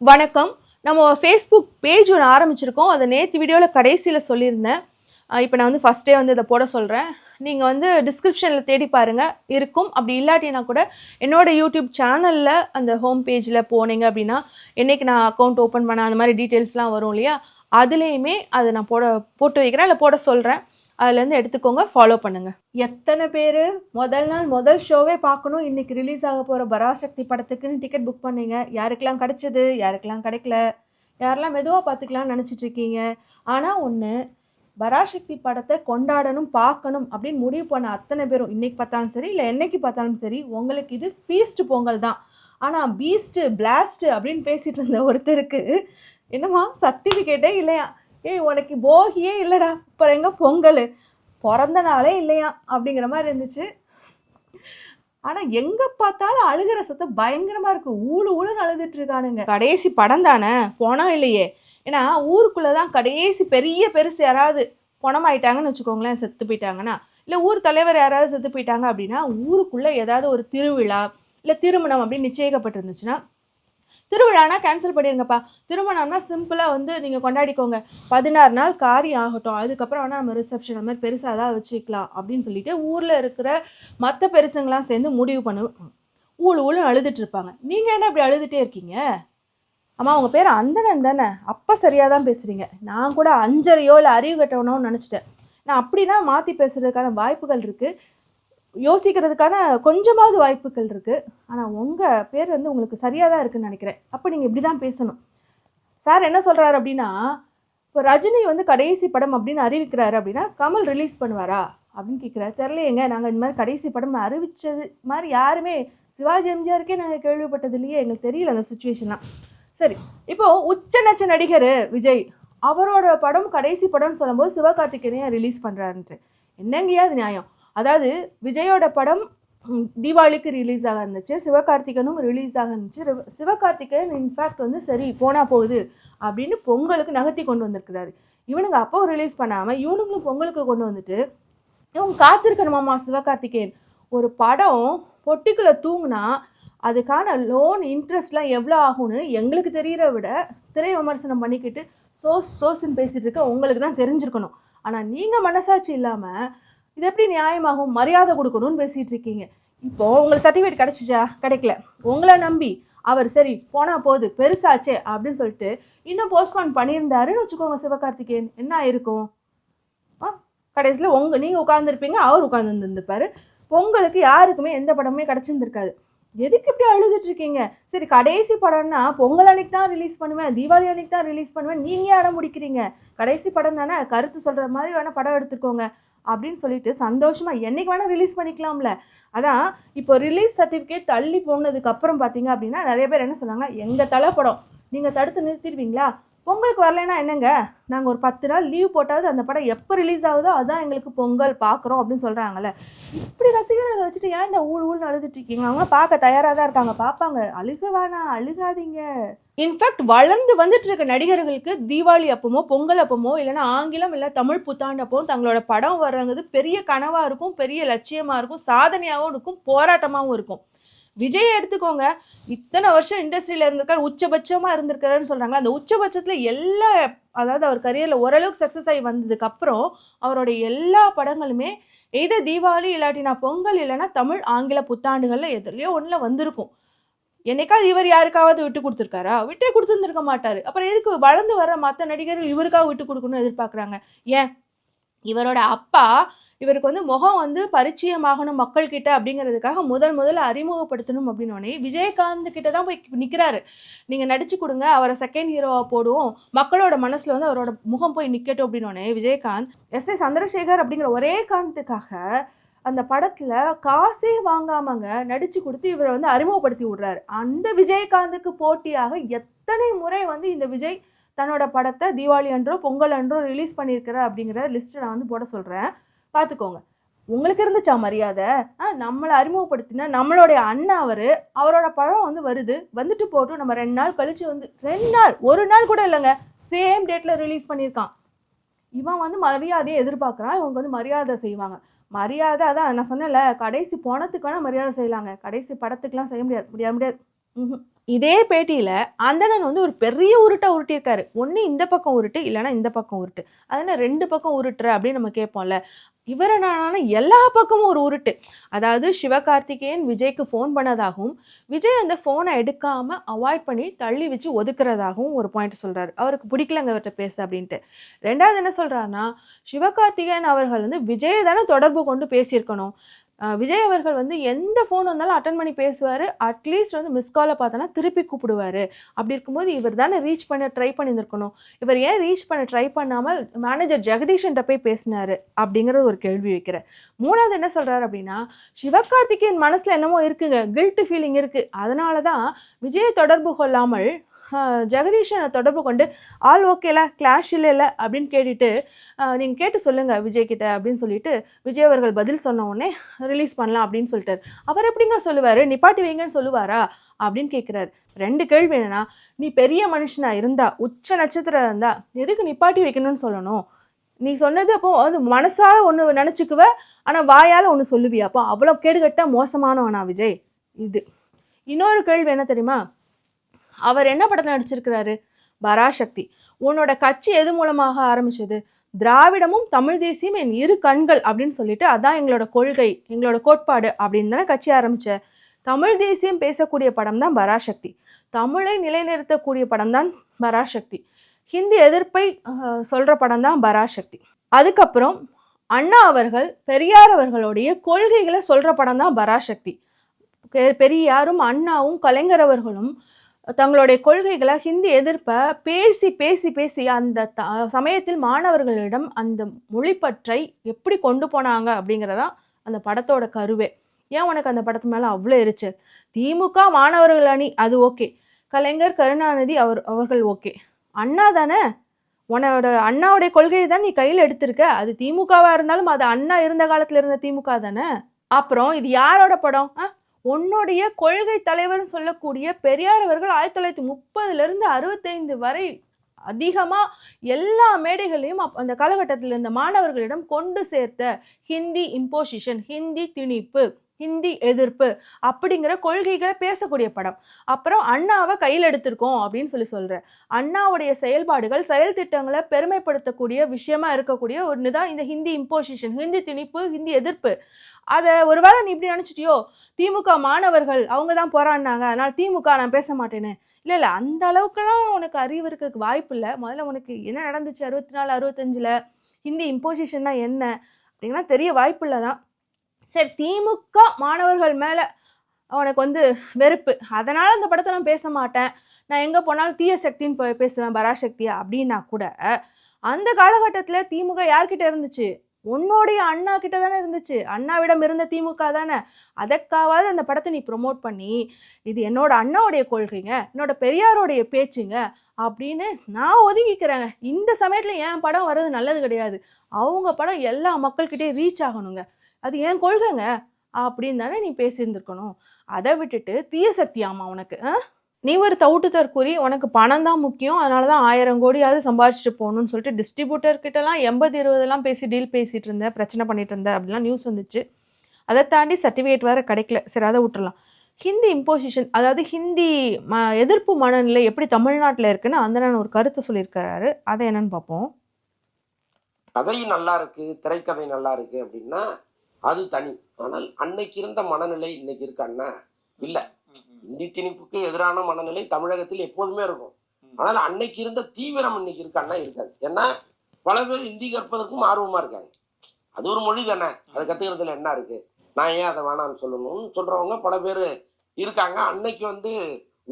வணக்கம். நம்ம Facebook page ஒன்று ஆரம்பிச்சிருக்கோம். அதை நேற்று வீடியோவில் கடைசியில் சொல்லியிருந்தேன். இப்போ நான் வந்து ஃபஸ்ட்டே வந்து இதை போட சொல்கிறேன். நீங்கள் வந்து டிஸ்கிரிப்ஷனில் தேடி பாருங்கள், இருக்கும். அப்படி இல்லாட்டினா கூட என்னோடய யூடியூப் சேனலில் அந்த ஹோம் பேஜில் போனீங்க அப்படின்னா என்றைக்கு நான் அக்கௌண்ட் ஓப்பன் பண்ண அந்த மாதிரி டீட்டெயில்ஸ்லாம் வரும் இல்லையா, அதுலேயுமே அதை நான் போட்டு வைக்கிறேன், இல்லை போட சொல்கிறேன். அதுலேருந்து எடுத்துக்கோங்க, ஃபாலோ பண்ணுங்கள். எத்தனை பேர் முதல் ஷோவே பார்க்கணும், இன்றைக்கி ரிலீஸ் ஆக போகிற பராசக்தி படத்துக்குன்னு டிக்கெட் புக் பண்ணீங்க? யாருக்கெல்லாம் கிடச்சிது, யாருக்கெல்லாம் கிடைக்கல, யாரெல்லாம் மெதுவாக பார்த்துக்கலாம்னு நினச்சிட்ருக்கீங்க. ஆனால் ஒன்று, பராசக்தி படத்தை கொண்டாடணும், பார்க்கணும் அப்படின்னு முடிவு பண்ண அத்தனை பேரும் இன்றைக்கி பார்த்தாலும் சரி, இல்லை என்னைக்கு பார்த்தாலும் சரி, உங்களுக்கு இது ஃபீஸ்ட்டு பொங்கல் தான். ஆனால் பீஸ்ட்டு பிளாஸ்ட்டு அப்படின்னு பேசிகிட்டு இருந்த ஒருத்தருக்கு என்னம்மா சர்டிஃபிகேட்டே இல்லையா, உனக்கு போகியே இல்லைடா, இப்போ எங்கே பொங்கல், பிறந்த நாளே இல்லையா அப்படிங்கிற மாதிரி இருந்துச்சு. ஆனால் எங்கே பார்த்தாலும் அழுகிற சத்தம் பயங்கரமாக இருக்குது. ஊழுன்னு அழுதுட்டு இருக்கானுங்க. கடைசி படம் தானே, பணம் இல்லையே. ஏன்னா ஊருக்குள்ளே தான் கடைசி பெருசு யாராவது பணமாயிட்டாங்கன்னு வச்சுக்கோங்களேன், செத்து போயிட்டாங்கன்னா, இல்லை ஊர் தலைவர் யாராவது செத்து போயிட்டாங்க அப்படின்னா, ஊருக்குள்ளே ஏதாவது ஒரு திருவிழா இல்லை திருமணம் அப்படின்னு நிச்சயிக்கப்பட்டிருந்துச்சுன்னா, திருவிழானா கேன்சல் பண்ணிடுங்கப்பா, திருமணம்னா சிம்பிளாக வந்து நீங்கள் கொண்டாடிக்கோங்க, 16 நாள் காரியம் ஆகட்டும், அதுக்கப்புறம் வேணால் நம்ம ரிசப்ஷன் அந்த மாதிரி பெருசாக தான் வச்சுக்கலாம் அப்படின்னு சொல்லிட்டு ஊரில் இருக்கிற மற்ற பெருசுங்களாம் சேர்ந்து முடிவு பண்ணுவோம். ஊழு அழுதுட்டு இருப்பாங்க. நீங்கள் என்ன இப்படி அழுதுகிட்டே இருக்கீங்க? அம்மா உங்கள் பேர் அந்தணன் தானே, அப்போ சரியாக தான் பேசுகிறீங்க. நான் கூட அஞ்சரையோ இல்லை அறிவு கட்டணும்னு நினச்சிட்டேன். நான் அப்படின்னா மாற்றி பேசுகிறதுக்கான வாய்ப்புகள் இருக்குது, யோசிக்கிறதுக்கான கொஞ்சமாவது வாய்ப்புகள் இருக்குது. ஆனால் உங்கள் பேர் வந்து உங்களுக்கு சரியாக தான் இருக்குதுன்னு நினைக்கிறேன். அப்போ நீங்கள் இப்படி தான் பேசணும். சார் என்ன சொல்கிறாரு அப்படின்னா, இப்போ ரஜினி வந்து கடைசி படம் அப்படின்னு அறிவிக்கிறாரு அப்படின்னா கமல் ரிலீஸ் பண்ணுவாரா அப்படின்னு கேட்குறாரு. தெரியலையேங்க, நாங்கள் இந்த மாதிரி கடைசி படம் அறிவித்தது மாதிரி யாருமே சிவாஜி எம்ஜிஆருக்கே நாங்கள் கேள்விப்பட்டது இல்லையே, எங்களுக்கு தெரியல அந்த சுச்சுவேஷன்லாம். சரி, இப்போது உச்சநட்ச நடிகர் விஜய் அவரோட படம் கடைசி படம்னு சொல்லும்போது சிவகார்த்திகேயனை ரிலீஸ் பண்ணுறாருன்ட்டு என்னங்கயா அது நியாயம்? அதாவது விஜயோட படம் தீபாவளிக்கு ரிலீஸ் ஆக இருந்துச்சு, சிவகார்த்திகனும் ரிலீஸ் ஆக இருந்துச்சு. சிவகார்த்திகேயன் இன்ஃபேக்ட் வந்து சரி போனால் போகுது அப்படின்னு பொங்கலுக்கு நகர்த்தி கொண்டு வந்திருக்கிறாரு. இவனுங்க அப்போவும் ரிலீஸ் பண்ணாமல் இவனுங்களும் பொங்கலுக்கு கொண்டு வந்துட்டு இவங்க காத்திருக்கணுமாம்மா. சிவகார்த்திகேயன் ஒரு படம் பொட்டிக்குள்ளே தூங்குனா அதுக்கான லோன் இன்ட்ரெஸ்ட்லாம் எவ்வளோ ஆகும்னு எங்களுக்கு தெரிகிற விட திரை விமர்சனம் பண்ணிக்கிட்டு சோஸ்ன்னு பேசிகிட்டு இருக்க உங்களுக்கு தான் தெரிஞ்சிருக்கணும். ஆனால் நீங்கள் மனசாட்சி இல்லாமல் இது எப்படி நியாயமாகும், மரியாதை கொடுக்கணும்னு பேசிகிட்டு இருக்கீங்க. இப்போது உங்களுக்கு சர்டிஃபிகேட் கிடச்சிச்சா? கிடைக்கல. உங்களை நம்பி அவர் சரி போனால் போகுது பெருசாச்சே அப்படின்னு சொல்லிட்டு இன்னும் போஸ்ட்பான் பண்ணியிருந்தாருன்னு வச்சுக்கோங்க, சிவகார்த்திகேயன் என்ன ஆயிருக்கும்? கடைசியில் நீங்கள் உட்காந்துருப்பீங்க, அவர் உட்காந்துருந்துருப்பார். பொங்கலுக்கு யாருக்குமே எந்த படமே கிடச்சிருந்துருக்காது. எதுக்கு இப்படி அழுதுட்டு இருக்கீங்க? சரி கடைசி படம்னா பொங்கல் அன்னைக்கு தான் ரிலீஸ் பண்ணுவேன், தீபாவளி அன்னைக்கு தான் ரிலீஸ் பண்ணுவேன், நீங்கள் அடம் முடிக்கிறீங்க. கடைசி படம் தானே, கருத்து சொல்கிற மாதிரி வேணால் படம் எடுத்துக்கோங்க அப்படின்னு சொல்லிட்டு சந்தோஷமாக என்றைக்கு வேணால் ரிலீஸ் பண்ணிக்கலாம்ல. அதான் இப்போ ரிலீஸ் சர்டிஃபிகேட் தள்ளி போனதுக்கு அப்புறம் பார்த்தீங்க அப்படின்னா நிறைய பேர் என்ன சொன்னாங்க, எங்கள் தலை படம் நீங்கள் தடுத்து நிறுத்திடுவீங்களா? பொங்கலுக்கு வரலைன்னா என்னங்க, நாங்கள் ஒரு 10 நாள் லீவ் போட்டாவது அந்த படம் எப்போ ரிலீஸ் ஆகுதோ அதுதான் எங்களுக்கு பொங்கல் பார்க்குறோம் அப்படின்னு சொல்கிறாங்கல்ல. இப்படி ரசிகர்களை வச்சுட்டு ஏன் இந்த ஊழ்னு அழுதுட்டு இருக்கீங்க? அவங்க பார்க்க தயாராக தான் இருக்காங்க, பார்ப்பாங்க. அழுகாதீங்க. இன்ஃபேக்ட் வளர்ந்து வந்துட்டு இருக்க நடிகர்களுக்கு தீபாவளி அப்பமோ பொங்கல் அப்பமோ இல்லைன்னா ஆங்கிலம் இல்லை தமிழ் புத்தாண்டு அப்போ தங்களோட படம் வர்றது பெரிய கனவாக இருக்கும், பெரிய லட்சியமாக இருக்கும், சாதனையாகவும் இருக்கும், போராட்டமாகவும் இருக்கும். விஜய் எடுத்துக்கோங்க, இத்தனை வருஷம் இண்டஸ்ட்ரியில் இருந்திருக்காரு, உச்சபட்சமாக இருந்திருக்காருன்னு சொல்கிறாங்க. அந்த உச்சபட்சத்தில் எல்லா அதாவது அவர் கரியரில் ஓரளவுக்கு சக்ஸஸ் ஆகி வந்ததுக்கப்புறம் அவருடைய எல்லா படங்களுமே எதோ தீபாவளி இல்லாட்டினா பொங்கல் இல்லைன்னா தமிழ் ஆங்கில புத்தாண்டுகளில் எதுலையோ ஒன்றில் வந்திருக்கும். என்னைக்காவது இவர் யாருக்காவது விட்டு கொடுத்துருக்காரா? விட்டே கொடுத்துருந்துருக்க மாட்டார். அப்புறம் எதுக்கு வளர்ந்து வர மற்ற நடிகர்கள் இவருக்காக விட்டு கொடுக்கணும்னு எதிர்பார்க்குறாங்க? ஏன் இவரோட அப்பா இவருக்கு வந்து முகம் வந்து பரிச்சயமாகணும் மக்கள்கிட்ட அப்படிங்கிறதுக்காக முதல்ல அறிமுகப்படுத்தணும் அப்படின்னோடனே விஜயகாந்த் கிட்ட தான் போய் நிற்கிறாரு. நீங்கள் நடிச்சு கொடுங்க, அவரை செகண்ட் ஹீரோவாக போடுவோம், மக்களோட மனசில் வந்து அவரோட முகம் போய் நிற்கட்டும் அப்படின்னோடனே விஜயகாந்த் எஸ்.ஏ. சந்திரசேகர் அப்படிங்கிற ஒரே காரணத்துக்காக அந்த படத்தில் காசே வாங்காமங்க நடித்து கொடுத்து இவரை வந்து அறிமுகப்படுத்தி விடுறாரு. அந்த விஜயகாந்துக்கு போட்டியாக எத்தனை முறை வந்து இந்த விஜய் தன்னோட படத்தை தீபாவளி அன்றோ பொங்கல் அன்றோ ரிலீஸ் பண்ணியிருக்கிறார் அப்படிங்கிற லிஸ்ட்டை நான் வந்து போட சொல்கிறேன், பார்த்துக்கோங்க. உங்களுக்கு இருந்துச்சா மரியாதை? நம்மளை அறிமுகப்படுத்தினா நம்மளுடைய அண்ணன் அவரோட படம் வந்து வந்துட்டு போட்டும், நம்ம 2 நாள் கழித்து வந்து 2 நாள் 1 நாள் கூட இல்லைங்க, சேம் டேட்டில் ரிலீஸ் பண்ணியிருக்கான். இவன் வந்து மரியாதையை எதிர்பார்க்குறான், இவங்க வந்து மரியாதை செய்வாங்க. மரியாதை அதான் நான் சொன்னேன்ல, கடைசி பணத்துக்கு வேணால் மரியாதை செய்யலாங்க, கடைசி படத்துக்கெலாம் செய்ய முடியாது. இதே பேட்டியில அந்தணன் வந்து ஒரு பெரிய உருட்டை உருட்டியிருக்காரு. ஒண்ணு இந்த பக்கம் உருட்டு, இல்லன்னா இந்த பக்கம் உருட்டு. அது என்ன 2 பக்கம் உருட்டுற அப்படின்னு நம்ம கேட்போம்ல. இவர் என்னடான்னா எல்லா பக்கமும் ஒரு உருட்டு. அதாவது சிவகார்த்திகேயன் விஜய்க்கு ஃபோன் பண்ணதாகவும், விஜய் அந்த ஃபோனை எடுக்காம அவாய்ட் பண்ணி தள்ளி வச்சு ஒதுக்குறதாகவும் ஒரு பாயிண்ட் சொல்றாரு. அவருக்கு பிடிக்கலங்க அவர்ட்ட பேச அப்படின்ட்டு. 2வது என்ன சொல்றாருன்னா, சிவகார்த்திகேயன் அவர்கள் வந்து விஜயை தானே தொடர்பு கொண்டு பேசியிருக்கணும். விஜய் அவர்கள் வந்து எந்த ஃபோன் வந்தாலும் அட்டன் பண்ணி பேசுவார். அட்லீஸ்ட் வந்து மிஸ் காலை பார்த்தோன்னா திருப்பி கூப்பிடுவார். அப்படி இருக்கும்போது இவர் தானே ரீச் பண்ண ட்ரை பண்ணியிருக்கணும். இவர் ஏன் ரீச் பண்ண ட்ரை பண்ணாமல் மேனேஜர் ஜெகதீஷன்ட்ட போய் பேசினார் அப்படிங்கிற ஒரு கேள்வி வைக்கிறார். 3வது என்ன சொல்கிறார் அப்படின்னா, சிவகார்த்திகேயன் மனசில் என்னமோ இருக்குங்க, கில்ட்டு ஃபீலிங் இருக்குது. அதனால தான் விஜயை தொடர்பு கொள்ளாமல் ஜெகதீஷனை தொடர்பு கொண்டு ஆல் ஓகேல கிளாஷ் இல்லை அப்படின்னு கேட்டுட்டு நீங்கள் கேட்டு சொல்லுங்கள் விஜய்கிட்ட அப்படின்னு சொல்லிட்டு விஜய் அவர்கள் பதில் சொன்ன உடனே ரிலீஸ் பண்ணலாம் அப்படின்னு சொல்லிட்டார். அவர் எப்படிங்க சொல்லுவார், நிப்பாட்டி வைங்கன்னு சொல்லுவாரா அப்படின்னு கேட்குறாரு. 2 கேள்வி என்னன்னா, நீ பெரிய மனுஷனா இருந்தா, உச்ச நட்சத்திரம் இருந்தா எதுக்கு நிப்பாட்டி வைக்கணும்னு சொல்லணும்? நீ சொன்னது அப்போ வந்து மனசால ஒன்று நினச்சிக்குவ, ஆனால் வாயால் ஒன்று சொல்லுவியா? அப்போ அவ்வளோ கேடுகட்ட மோசமானவனா விஜய்? இது. இன்னொரு கேள்வி என்ன தெரியுமா, அவர் என்ன படத்தில் நடிச்சிருக்கிறாரு? பராசக்தி. உன்னோட கட்சி எது மூலமாக ஆரம்பிச்சது? திராவிடமும் தமிழ் தேசியம் என் 2 கண்கள் அப்படின்னு சொல்லிட்டு அதான் எங்களோட கொள்கை, எங்களோட கோட்பாடு அப்படின்னு தானே கட்சி ஆரம்பிச்ச. தமிழ் தேசியம் பேசக்கூடிய படம் தான் பராசக்தி. தமிழை நிலைநிறுத்தக்கூடிய படம் தான் பராசக்தி. ஹிந்தி எதிர்ப்பை சொல்கிற படம் தான் பராசக்தி. அதுக்கப்புறம் அண்ணா அவர்கள் பெரியார் அவர்களுடைய கொள்கைகளை சொல்கிற படம் தான் பராசக்தி. பெரியாரும் அண்ணாவும் கலைஞர் அவர்களும் தங்களுடைய கொள்கைகளை ஹிந்தி எதிர்ப்பை பேசி பேசி பேசி அந்த சமயத்தில் மாணவர்களிடம் அந்த மொழிப்பற்றை எப்படி கொண்டு போனாங்க அப்படிங்கிறதான் அந்த படத்தோட கருவே. ஏன் உனக்கு அந்த படத்து மேலே அவ்வளோ எரிச்சல்? திமுக மாணவர்கள் அணி அது ஓகே, கலைஞர் கருணாநிதி அவர்கள் ஓகே, அண்ணா தானே, உன்னோட அண்ணாவுடைய கொள்கையை தான் நீ கையில் எடுத்திருக்க. அது திமுகவாக இருந்தாலும் அது அண்ணா இருந்த காலத்தில் இருந்த திமுக தானே. அப்புறம் இது யாரோட படம்? உன்னுடைய கொள்கை தலைவர்னு சொல்லக்கூடிய பெரியார் அவர்கள் 1930 65 வரை அதிகமாக எல்லா மேடைகளையும் அந்த காலகட்டத்தில் இருந்த மாணவர்களிடம் கொண்டு சேர்த்த ஹிந்தி இம்போசிஷன், ஹிந்தி திணிப்பு, ஹிந்தி எதிர்ப்பு அப்படிங்கிற கொள்கைகளை பேசக்கூடிய படம். அப்புறம் அண்ணாவை கையில் எடுத்திருக்கோம் அப்படின்னு சொல்கிற அண்ணாவுடைய செயல்பாடுகள் செயல் திட்டங்களை பெருமைப்படுத்தக்கூடிய விஷயமா இருக்கக்கூடிய ஒன்று தான் இந்த ஹிந்தி இம்போசிஷன், ஹிந்தி திணிப்பு, ஹிந்தி எதிர்ப்பு. அதை ஒருவேளை நீ இப்படி நினச்சிட்டியோ, திமுக மாணவர்கள் அவங்க தான் போராடினாங்க அதனால் திமுக நான் பேச மாட்டேன்னு. இல்லை அந்த அளவுக்குலாம் உனக்கு அறிவு இருக்க வாய்ப்பு இல்லை. முதல்ல உனக்கு என்ன நடந்துச்சு 64 65 ஹிந்தி இம்போசிஷன்னா என்ன அப்படின்னா தெரிய வாய்ப்பு இல்லை தான். சரி, திமுக மாணவர்கள் மேலே உனக்கு வந்து வெறுப்பு, அதனால் அந்த படத்தை நான் பேச மாட்டேன், நான் எங்கே போனாலும் தீய சக்தின்னு பேசுவேன் பராசக்தியா அப்படின்னா கூட, அந்த காலகட்டத்தில் திமுக யார்கிட்ட இருந்துச்சு? உன்னோடைய அண்ணா கிட்ட தானே இருந்துச்சு. அண்ணாவிடம் இருந்த திமுக தானே. அதற்காவது அந்த படத்தை நீ ப்ரொமோட் பண்ணி இது என்னோட அண்ணாவுடைய கொள்கைங்க, என்னோட பெரியாரோடைய பேச்சுங்க அப்படின்னு நான் ஒதுங்கிக்கிறேங்க. இந்த சமயத்தில் என் படம் வர்றது நல்லது கிடையாது. அவங்க படம் எல்லா மக்கள்கிட்டே ரீச் ஆகணுங்க, அது என் கொள்கைங்க அப்படின்னு தானே நீ பேசியிருந்துருக்கணும். அதை விட்டுட்டு தீய சக்தி ஆமா உனக்கு. நீ ஒரு தவிட்டு தற்கூறி, உனக்கு பணம் தான் முக்கியம், அதனால தான் 1000 கோடியாவது சம்பாதிச்சுட்டு போகணும்னு சொல்லிட்டு டிஸ்ட்ரிபியூட்டர்கிட்டலாம் 80-20 பேசி டீல் பேசிகிட்டு இருந்தேன், பிரச்சனை பண்ணிட்டு இருந்தேன் அப்படிலாம் நியூஸ் வந்துச்சு. அதை தாண்டி சர்டிஃபிகேட் வேறு கிடைக்கல. சரி, அதை விட்டுறலாம். ஹிந்தி இம்போசிஷன், அதாவது ஹிந்தி எதிர்ப்பு மனநிலை எப்படி தமிழ்நாட்டில் இருக்குன்னு அந்தணன் ஒரு கருத்தை சொல்லியிருக்கிறாரு. அதை என்னன்னு பார்ப்போம். கதை நல்லா இருக்கு, திரைக்கதை நல்லா இருக்கு அப்படின்னா அது தனி. ஆனால் அன்னைக்கு இருந்த மனநிலை இன்னைக்கு இருக்கான்னா இல்லை. இந்தி திணிப்புக்கு எதிரான மனநிலை தமிழகத்தில் எப்போதுமே இருக்கும். ஆனால் அன்னைக்கு இருந்த தீவிரம் இன்னைக்கு இருக்கான்னா இருக்காது. ஏன்னா பல பேர் இந்தி கற்பதற்கும் ஆர்வமா இருக்காங்க. அது ஒரு மொழி தானே, அதை கத்துக்கிறதுல என்ன இருக்கு, நான் ஏன் அதை வேணாம்னு சொல்லணும்னு சொல்றவங்க பல பேர் இருக்காங்க. அன்னைக்கு வந்து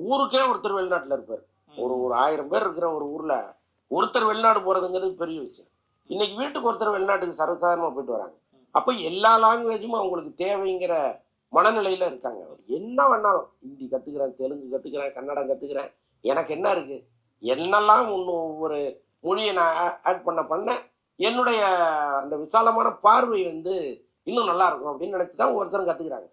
ஊருக்கே ஒருத்தர் வெளிநாட்டுல இருப்பார். ஒரு 1000 பேர் இருக்கிற ஒரு ஊர்ல ஒருத்தர் வெளிநாடு போறதுங்கிறது பெரிய விஷயம். இன்னைக்கு வீட்டுக்கு ஒருத்தர் வெளிநாட்டுக்கு சர்வசாதாரணமா போயிட்டு வராங்க. அப்போ எல்லா லாங்குவேஜும் அவங்களுக்கு தேவைங்கிற மனநிலையில இருக்காங்க. என்ன வேணாலும் ஹிந்தி கத்துக்கிறேன், தெலுங்கு கத்துக்கிறேன், கன்னடம் கத்துக்கிறேன், எனக்கு என்ன இருக்கு, என்னெல்லாம் ஒவ்வொரு மொழியை நான் ஆட் பண்ண என்னுடைய அந்த விசாலமான பார்வை வந்து இன்னும் நல்லா இருக்கும் அப்படின்னு நினைச்சுதான் ஒவ்வொருத்தரும் கத்துக்கிறாங்க.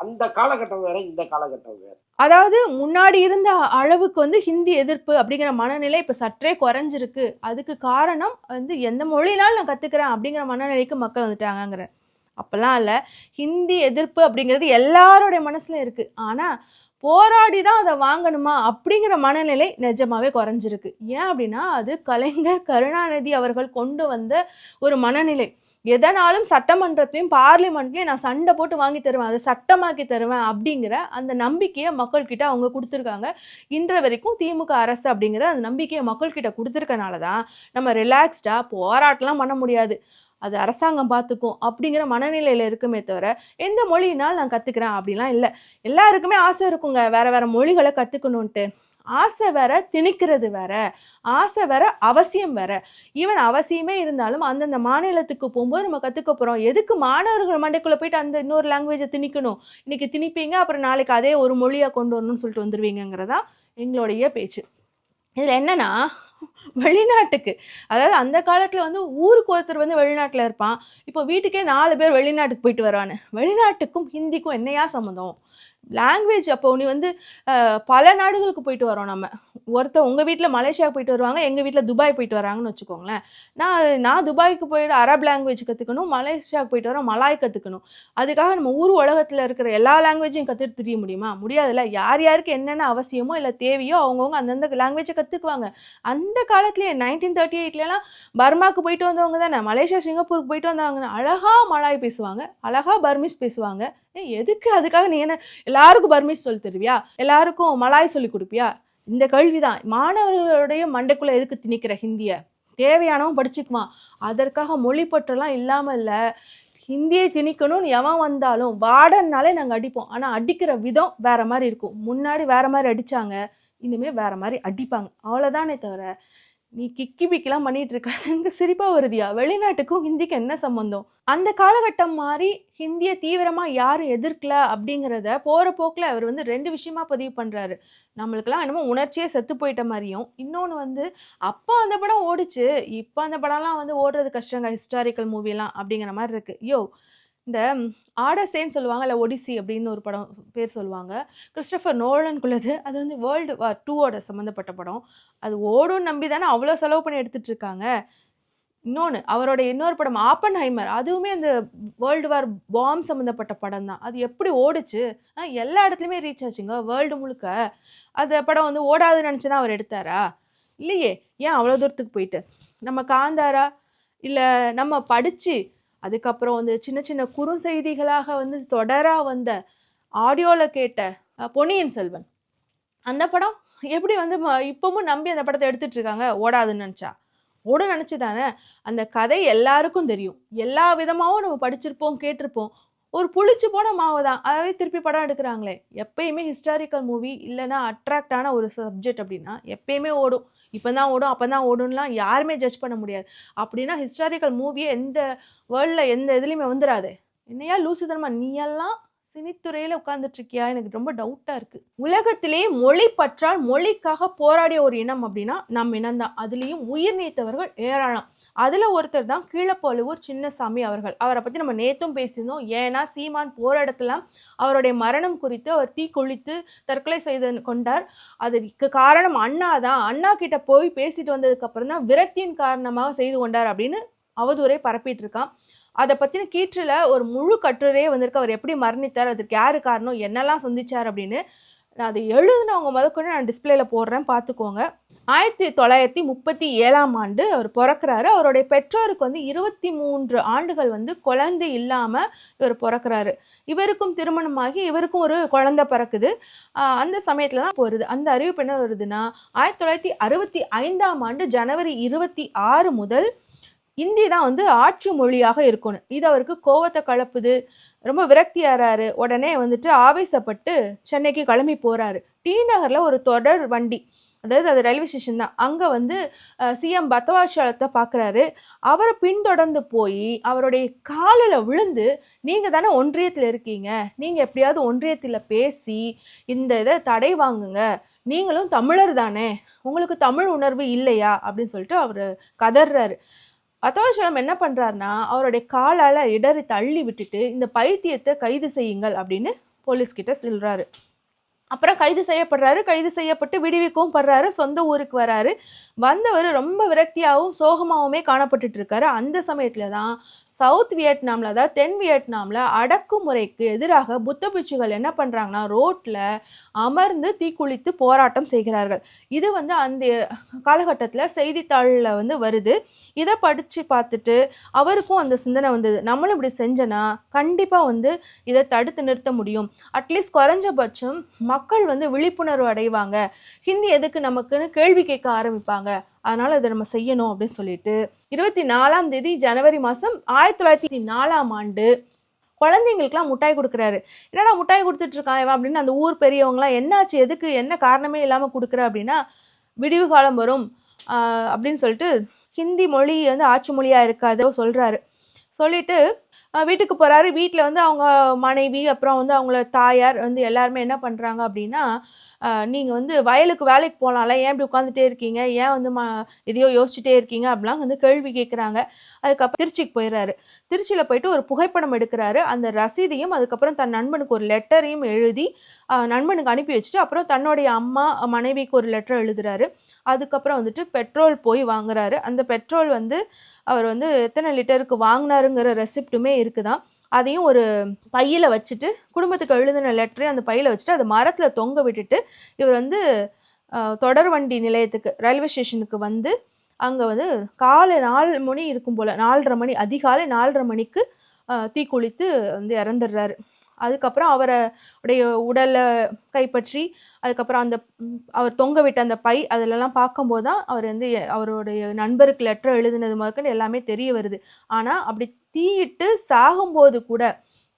அந்த காலகட்டம் வேற, இந்த காலகட்டம் வேற. அதாவது முன்னாடி இருந்த அளவுக்கு வந்து ஹிந்தி எதிர்ப்பு அப்படிங்கிற மனநிலை இப்போ சற்றே குறைஞ்சிருக்கு. அதுக்கு காரணம் வந்து எந்த மொழினாலும் நான் கற்றுக்கிறேன் அப்படிங்கிற மனநிலைக்கு மக்கள் வந்துட்டாங்கங்கிற. அப்போல்லாம் இல்லை, ஹிந்தி எதிர்ப்பு அப்படிங்கிறது எல்லாரோடைய மனசுலையும் இருக்குது. ஆனால் போராடி தான் அதை வாங்கணுமா அப்படிங்கிற மனநிலை நிஜமாவே குறைஞ்சிருக்கு. ஏன் அப்படின்னா அது கலைஞர் கருணாநிதி அவர்கள் கொண்டு வந்த ஒரு மனநிலை. எதனாலும் சட்டமன்றத்தையும் பார்லிமெண்ட்லையும் நான் சண்டை போட்டு வாங்கி தருவேன், அதை சட்டமாக்கி தருவேன் அப்படிங்கிற அந்த நம்பிக்கையை மக்கள்கிட்ட அவங்க கொடுத்துருக்காங்க. இன்ற வரைக்கும் திமுக அரசு அப்படிங்கிற அந்த நம்பிக்கையை மக்கள்கிட்ட கொடுத்துருக்கனால தான் நம்ம ரிலாக்ஸ்டாக போராட்டம்லாம் பண்ண முடியாது, அது அரசாங்கம் பார்த்துக்கும் அப்படிங்கிற மனநிலையில் இருக்குமே தவிர எந்த மொழியினால் நான் கற்றுக்கிறேன் அப்படிலாம் இல்லை. எல்லாருக்குமே ஆசை இருக்குங்க வேற வேற மொழிகளை கற்றுக்கணுன்ட்டு. ஆசை வேற, திணிக்கிறது வேற. ஆசை வேற, அவசியம் வேற. ஈவன் அவசியமே இருந்தாலும் அந்தந்த மாநிலத்துக்கு போகும்போது நம்ம கற்றுக்க போகிறோம். எதுக்கு மாணவர்கள் மண்டைக்குள்ளே போயிட்டு அந்த இன்னொரு லாங்குவேஜை திணிக்கணும்? இன்னைக்கு திணிப்பீங்க, அப்புறம் நாளைக்கு அதே ஒரு மொழியாக கொண்டு வரணும்னு சொல்லிட்டு வந்துடுவீங்கிறதா எங்களுடைய பேச்சு. இதில் என்னன்னா வெளிநாட்டுக்கு, அதாவது அந்த காலத்தில் வந்து ஊருக்கு ஒருத்தர் வந்து வெளிநாட்டில் இருப்பான், இப்போ வீட்டுக்கே 4 பேர் வெளிநாட்டுக்கு போயிட்டு வரான்னு. வெளிநாட்டுக்கும் ஹிந்திக்கும் என்னையா சம்மந்தம்? லாங்குவேஜ் அப்போ நீ வந்து பல நாடுகளுக்கு போயிட்டு வரோம் நம்ம. ஒருத்தர் உங்கள் வீட்டில் மலேசியாவுக்கு போயிட்டு வருவாங்க, எங்கள் வீட்டில் துபாய் போயிட்டு வராங்கன்னு வச்சுக்கோங்களேன். நான் துபாய்க்கு போயிட்டு அரப் லாங்குவேஜ் கற்றுக்கணும், மலேசியாவுக்கு போயிட்டு வரோம் மலாய் கற்றுக்கணும். அதுக்காக நம்ம ஊர் உலகத்தில் இருக்கிற எல்லா லாங்குவேஜையும் கற்றுட்டு தெரிய முடியுமா? முடியாதுல்ல. யார் யாருக்கு என்னென்ன அவசியமோ இல்லை தேவையோ அவங்கவுங்க அந்தந்த லாங்குவேஜை கற்றுக்குவாங்க. அந்த காலத்துலேயே 1938லாம் பர்மாவுக்கு போயிட்டு வந்தவங்க தானே மலேசியா சிங்கப்பூருக்கு போயிட்டு வந்தவங்க அழகாக மலாய் பேசுவாங்க, அழகாக பர்மீஸ் பேசுவாங்க. எதுக்கு அதுக்காக நீ என்ன எல்லாருக்கும் பர்மீஸ் சொல்லி தருவியா, எல்லாருக்கும் மலாய் சொல்லி கொடுப்பியா? இந்த கேள்விதான். மாணவர்களுடைய மண்டைக்குள்ள எதுக்கு திணிக்கிற ஹிந்தியை? தேவையானவன் படிச்சுக்குவான். அதற்காக மொழிப்பற்றெல்லாம் இல்லாமல் இல்லை, ஹிந்தியை திணிக்கணும்னு எவன் வந்தாலும் வார்டன்னாலே நாங்கள் அடிப்போம். ஆனால் அடிக்கிற விதம் வேற மாதிரி இருக்கும். முன்னாடி வேற மாதிரி அடித்தாங்க, இனிமேல் வேற மாதிரி அடிப்பாங்க, அவ்வளோதானே தவிர நீ கிக்கி பிக்கிலாம் பண்ணிட்டு இருக்காது. எனக்கு சிரிப்பா வருதியா? வெளிநாட்டுக்கும் ஹிந்திக்கு என்ன சம்பந்தம்? அந்த காலகட்டம் மாதிரி ஹிந்தியை தீவிரமா யாரும் எதிர்க்கல அப்படிங்கிறத போற போக்குல அவர் வந்து 2 விஷயமா பதிவு பண்றாரு. நம்மளுக்கெல்லாம் என்னமோ உணர்ச்சியே செத்து போயிட்ட மாதிரியும், இன்னொன்று வந்து அப்போ அந்த படம் ஓடிச்சு, இப்போ அந்த படம்லாம் வந்து ஓடுறது கஷ்டங்க, ஹிஸ்டாரிக்கல் மூவிலாம் அப்படிங்கிற மாதிரி இருக்கு. இந்த ஆடசேன்னு சொல்லுவாங்க, இல்லை ஒடிசி அப்படின்னு ஒரு படம் பேர் சொல்லுவாங்க, கிறிஸ்டோஃபர் நோலனுக்குள்ளது. அது வந்து வேர்ல்டு வார் 2 சம்மந்தப்பட்ட படம். அது ஓடுன்னு நம்பி தானே அவ்வளோ செலவு பண்ணி எடுத்துட்டு இருக்காங்க. அவரோட இன்னொரு படம் ஆப்பன்ஹைமர், அதுவுமே அந்த வேர்ல்டு வார் பாம் சம்மந்தப்பட்ட படம் தான். அது எப்படி ஓடுச்சு? எல்லா இடத்துலையுமே ரீச் ஆச்சுங்க வேர்ல்டு முழுக்க. அந்த படம் வந்து ஓடாதுன்னு நினச்சி தான் அவர் எடுத்தாரா? இல்லையே. ஏன் அவ்வளோ தூரத்துக்கு போயிட்டு? நம்ம காந்தாரா இல்லை நம்ம படித்து அதுக்கப்புறம் வந்து சின்ன சின்ன குறுஞ்செய்திகளாக வந்து தொடராக வந்த ஆடியோவில் கேட்ட பொன்னியின் செல்வன், அந்த படம் எப்படி வந்து இப்பவும் நம்பி அந்த படத்தை எடுத்துட்டு இருக்காங்க? ஓடாதுன்னு நினச்சா? ஓட நினச்சி தானே. அந்த கதை எல்லாருக்கும் தெரியும், எல்லா விதமாகவும் நம்ம படிச்சிருப்போம், கேட்டிருப்போம். ஒரு புளிச்சு போன மாவு தான், அதாவே திருப்பி படம் எடுக்கிறாங்களே. எப்பயுமே ஹிஸ்டாரிக்கல் மூவி இல்லைன்னா அட்ராக்டான ஒரு சப்ஜெக்ட் அப்படின்னா எப்பயுமே ஓடும். இப்போ தான் ஓடும், அப்போ தான் ஓடும்லாம் யாருமே ஜட்ஜ் பண்ண முடியாது. அப்படின்னா ஹிஸ்டாரிக்கல் மூவியே எந்த வேர்ல்டில் எந்த இதுலேயுமே வந்துடாது. என்னையா லூசுதனமா நீ எல்லாம் சினித்துறையில் உட்கார்ந்துட்டு இருக்கியா? எனக்கு ரொம்ப டவுட்டாக இருக்குது. உலகத்திலேயே மொழி பற்றால் மொழிக்காக போராடிய ஒரு இனம் அப்படின்னா நம் இனம்தான். அதுலேயும் உயிர் நீத்தவர்கள் ஏராளம். அதில் ஒருத்தர் தான் கீழப்பழுவூர் சின்னசாமி அவர்கள். அவரை பற்றி நம்ம நேற்றும் பேசியிருந்தோம். ஏன்னா சீமான் போராட்டத்தில் அவருடைய மரணம் குறித்து அவர் தீக்குளித்து தற்கொலை செய்து கொண்டார். அதற்கு காரணம் அண்ணா தான். அண்ணா கிட்ட போய் பேசிட்டு வந்ததுக்கப்புறம் தான் விரக்தியின் காரணமாக செய்து கொண்டார் அப்படின்னு அவதூறை பரப்பிட்டு இருக்கான். அதை பற்றின கீற்றில் ஒரு முழு கட்டுரையே வந்திருக்கு. அவர் எப்படி மரணித்தார், அதுக்கு யாரு காரணம், என்னெல்லாம் சந்திச்சார் அப்படின்னு. நான் அதை எழுதுனவங்க முதற்கொண்டு நான் டிஸ்பிளேல போடுறேன், பார்த்துக்கோங்க. 1937 அவர் பிறக்கிறாரு. அவருடைய பெற்றோருக்கு வந்து 23 ஆண்டுகள் வந்து குழந்தை இல்லாமல் இவர் பிறக்கிறாரு. இவருக்கும் திருமணமாகி இவருக்கும் ஒரு குழந்தை பிறக்குது. அந்த சமயத்தில் தான் வருது அந்த அறிவிப்பு. என்ன வருதுன்னா 1965 ஜனவரி 26 முதல் இந்தி தான் வந்து ஆட்சி மொழியாக இருக்கணும். இது அவருக்கு கோவத்தை கலப்புது, ரொம்ப விரக்தியாகிறாரு. உடனே வந்துட்டு ஆவேசப்பட்டு சென்னைக்கு கிளம்பி போகிறாரு. டி நகரில் ஒரு தொடர் வண்டி, அதாவது அது ரயில்வே ஸ்டேஷன் தான், அங்கே வந்து சிஎம் பத்வாஷாலத்தை பார்க்குறாரு. அவரை பின்தொடர்ந்து போய் அவருடைய காலில் விழுந்து, நீங்கள் தானே ஒன்றியத்தில் இருக்கீங்க, நீங்கள் எப்படியாவது ஒன்றியத்தில் பேசி இந்த இதை தடை வாங்குங்க, நீங்களும் தமிழர் தானே, உங்களுக்கு தமிழ் உணர்வு இல்லையா அப்படின்னு சொல்லிட்டு அவர் கதறாரு. பத்வாஷாலம் என்ன பண்ணுறாருனா அவருடைய காலால் இடறி தள்ளி விட்டுட்டு இந்த பைத்தியத்தை கைது செய்யுங்கள் அப்படின்னு போலீஸ்கிட்ட சொல்கிறாரு. அப்புறம் கைது செய்யப்படுறாரு. கைது செய்யப்பட்டு விடுவிக்கவும் படுறாரு. சொந்த ஊருக்கு வராரு. வந்தவர் ரொம்ப விரக்தியாகவும் சோகமாகவுமே காணப்பட்டுட்டு இருக்காரு. அந்த சமயத்துல தான் சவுத் வியட்நாமில், அதாவது தென் வியட்நாமில் அடக்குமுறைக்கு எதிராக புத்த பிட்சுகள் என்ன பண்ணுறாங்கன்னா ரோட்டில் அமர்ந்து தீக்குளித்து போராட்டம் செய்கிறார்கள். இது வந்து அந்த காலகட்டத்தில் செய்தித்தாளில் வந்து வருது. இதை படித்து பார்த்துட்டு அவருக்கும் அந்த சிந்தனை வந்தது, நம்மளும் இப்படி செஞ்சோன்னா கண்டிப்பாக வந்து இதை தடுத்து நிறுத்த முடியும். அட்லீஸ்ட் குறைஞ்சபட்சம் மக்கள் வந்து விழிப்புணர்வு அடைவாங்க, ஹிந்தி எதுக்கு நமக்குன்னு கேள்வி கேட்க ஆரம்பிப்பாங்க, அதனால் இதை நம்ம செய்யணும் அப்படின்னு சொல்லிட்டு 24ஆம் தேதி ஜனவரி மாதம் 1904 குழந்தைங்களுக்குலாம் முட்டாய் கொடுக்குறாரு. என்னடா முட்டாய் கொடுத்துட்டு இருக்கான் இவன் அப்படின்னு அந்த ஊர் பெரியவங்களாம் என்னாச்சு, எதுக்கு, என்ன காரணமே இல்லாமல் கொடுக்குற அப்படின்னா, விடிவு காலம் வரும் அப்படின்னு சொல்லிட்டு ஹிந்தி மொழி வந்து ஆட்சி மொழியாக இருக்காதோ சொல்கிறாரு. சொல்லிட்டு வீட்டுக்கு போகிறாரு. வீட்டில் வந்து அவங்க மனைவி அப்புறம் வந்து அவங்கள தாயார் வந்து எல்லாருமே என்ன பண்ணுறாங்க அப்படின்னா, நீங்கள் வந்து வயலுக்கு வேலைக்கு போகலாம்ல, ஏன் இப்படி உட்காந்துட்டே இருக்கீங்க, ஏன் வந்து எதையோ யோசிச்சுட்டே இருக்கீங்க அப்படிலாம் வந்து கேள்வி கேட்குறாங்க. அதுக்கப்புறம் திருச்சிக்கு போயிடுறாரு. திருச்சியில் போயிட்டு ஒரு புகைப்படம் எடுக்கிறாரு. அந்த ரசீதையும் அதுக்கப்புறம் தன் நண்பனுக்கு ஒரு லெட்டரையும் எழுதி நண்பனுக்கு அனுப்பி வச்சுட்டு அப்புறம் தன்னுடைய அம்மா மனைவிக்கு ஒரு லெட்டர் எழுதுறாரு. அதுக்கப்புறம் வந்துட்டு பெட்ரோல் போய் வாங்குறாரு. அந்த பெட்ரோல் வந்து அவர் வந்து எத்தனை லிட்டருக்கு வாங்கினாருங்கிற ரெசிப்ட்டுமே இருக்குதான். அதையும் ஒரு பையில் வச்சுட்டு, குடும்பத்துக்கு எழுதின லெட்டரையும் அந்த பையில் வச்சுட்டு அதை மரத்தில் தொங்க விட்டுட்டு இவர் வந்து தொடர் வண்டி நிலையத்துக்கு, ரயில்வே ஸ்டேஷனுக்கு வந்து அங்கே வந்து காலை 4 மணி இருக்கும் போல், 4:30 மணி, அதிகாலை 4:30 மணிக்கு தீக்குளித்து வந்து இறந்துடுறாரு. அதுக்கப்புறம் அவருடைய உடலை கைப்பற்றி அதுக்கப்புறம் அந்த அவர் தொங்க விட்ட அந்த பை அதிலெல்லாம் பார்க்கும்போது தான் அவர் வந்து அவருடைய நண்பருக்கு லெட்டர் எழுதுனது முதற்கொண்டு எல்லாமே தெரிய வருது. ஆனால் அப்படி தீயிட்டு சாகும்போது கூட,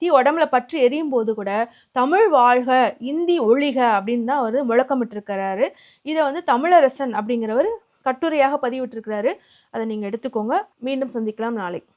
தீ உடம்புல பற்றி எரியும் போது கூட தமிழ் வாழ்க, இந்தி ஒழிக அப்படின்னு தான் அவர் முழக்கமிட்டிருக்கிறாரு. இதை வந்து தமிழரசன் அப்படிங்கிறவர் கட்டுரையாக பதிவிட்டிருக்கிறாரு. அதை நீங்கள் எடுத்துக்கோங்க. மீண்டும் சந்திக்கலாம் நாளை.